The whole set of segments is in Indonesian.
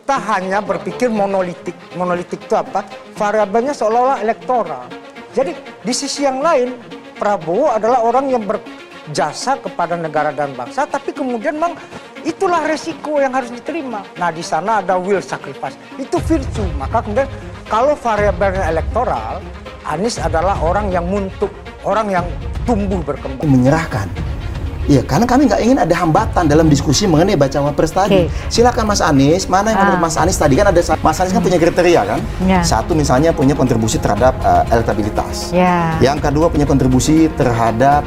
kita hanya berpikir monolitik. Monolitik itu apa? Variabelnya seolah-olah elektoral. Jadi di sisi yang lain, Prabowo adalah orang yang berjasa kepada negara dan bangsa, tapi kemudian memang itulah resiko yang harus diterima. Nah, di sana ada will sacrifice. Itu virtue. Maka kemudian kalau variabelnya elektoral, Anies adalah orang yang muntuk, orang yang tumbuh berkembang. Menyerahkan. Iya, karena kami nggak ingin ada hambatan dalam diskusi mengenai bacawa pres tadi. Silakan Mas Anies, mana yang menurut Mas Anies tadi kan ada Mas Anies kan punya kriteria kan? Satu misalnya punya kontribusi terhadap elektabilitas. Yang kedua punya kontribusi terhadap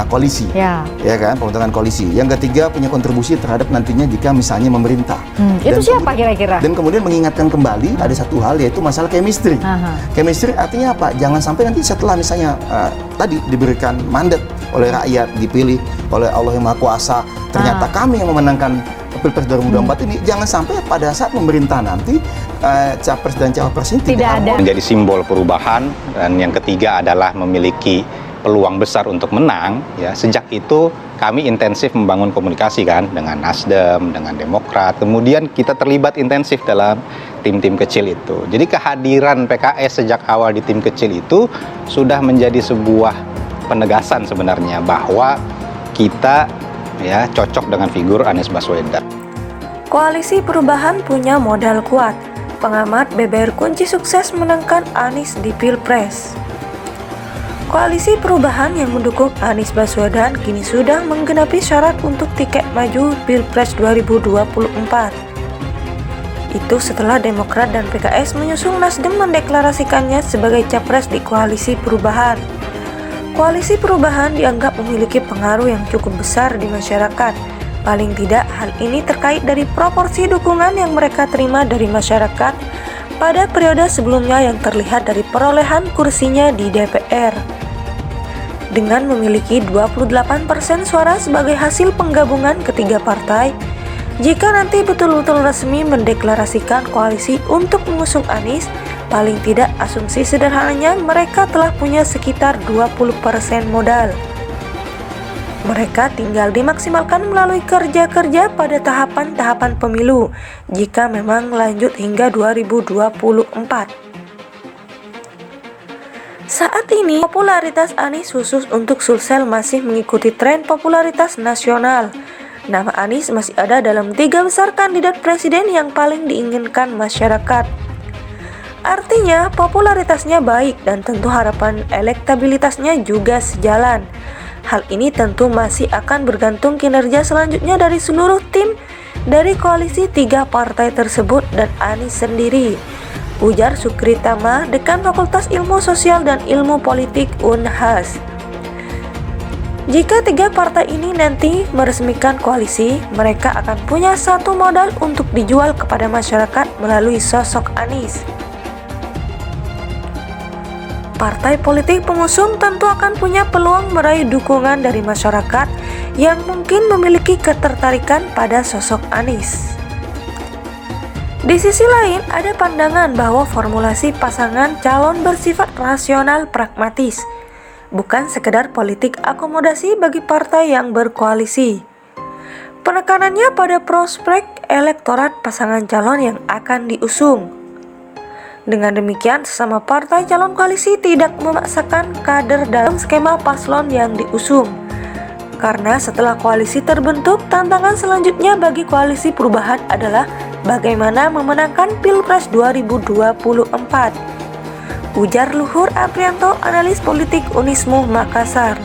koalisi, ya kan, pembentukan koalisi. Yang ketiga punya kontribusi terhadap nantinya jika misalnya memerintah. Itu siapa kira-kira? Dan kemudian mengingatkan kembali ada satu hal yaitu masalah chemistry. Chemistry artinya apa? Jangan sampai nanti setelah misalnya tadi diberikan mandat oleh rakyat, dipilih oleh Allah yang Maha Kuasa, ternyata kami yang memenangkan Pilpres 2024 ini, jangan sampai pada saat pemerintah nanti capres dan cawapres ini tidak ada. Menjadi simbol perubahan, dan yang ketiga adalah memiliki peluang besar untuk menang. Ya, sejak itu kami intensif membangun komunikasi kan dengan Nasdem, dengan Demokrat. Kemudian kita terlibat intensif dalam tim-tim kecil itu. Jadi kehadiran PKS sejak awal di tim kecil itu sudah menjadi sebuah penegasan sebenarnya bahwa kita ya cocok dengan figur Anies Baswedan. Koalisi Perubahan punya modal kuat. Pengamat beber kunci sukses menangkan Anies di Pilpres. Koalisi Perubahan yang mendukung Anies Baswedan kini sudah menggenapi syarat untuk tiket maju Pilpres 2024. Itu setelah Demokrat dan PKS menyusul Nasdem mendeklarasikannya sebagai capres di Koalisi Perubahan. Koalisi Perubahan dianggap memiliki pengaruh yang cukup besar di masyarakat. Paling tidak, hal ini terkait dari proporsi dukungan yang mereka terima dari masyarakat pada periode sebelumnya yang terlihat dari perolehan kursinya di DPR. Dengan memiliki 28% suara sebagai hasil penggabungan ketiga partai, jika nanti betul-betul resmi mendeklarasikan koalisi untuk mengusung Anies, paling tidak asumsi sederhananya mereka telah punya sekitar 20% modal. Mereka tinggal dimaksimalkan melalui kerja-kerja pada tahapan-tahapan pemilu jika memang lanjut hingga 2024. Saat ini popularitas Anies khusus untuk Sulsel masih mengikuti tren popularitas nasional. Nama Anies masih ada dalam 3 besar kandidat presiden yang paling diinginkan masyarakat. Artinya popularitasnya baik dan tentu harapan elektabilitasnya juga sejalan. Hal ini tentu masih akan bergantung kinerja selanjutnya dari seluruh tim dari koalisi 3 partai tersebut dan Anies sendiri, ujar Sukritama, Dekan Fakultas Ilmu Sosial dan Ilmu Politik Unhas. Jika 3 partai ini nanti meresmikan koalisi, mereka akan punya satu modal untuk dijual kepada masyarakat melalui sosok Anies. Partai politik pengusung tentu akan punya peluang meraih dukungan dari masyarakat yang mungkin memiliki ketertarikan pada sosok Anies. Di sisi lain, ada pandangan bahwa formulasi pasangan calon bersifat rasional pragmatis, bukan sekedar politik akomodasi bagi partai yang berkoalisi. Penekanannya pada prospek elektorat pasangan calon yang akan diusung. Dengan demikian, sesama partai calon koalisi tidak memaksakan kader dalam skema paslon yang diusung. Karena setelah koalisi terbentuk, tantangan selanjutnya bagi Koalisi Perubahan adalah bagaimana memenangkan Pilpres 2024. Ujar Luhur Aprianto, analis politik Unismu Makassar.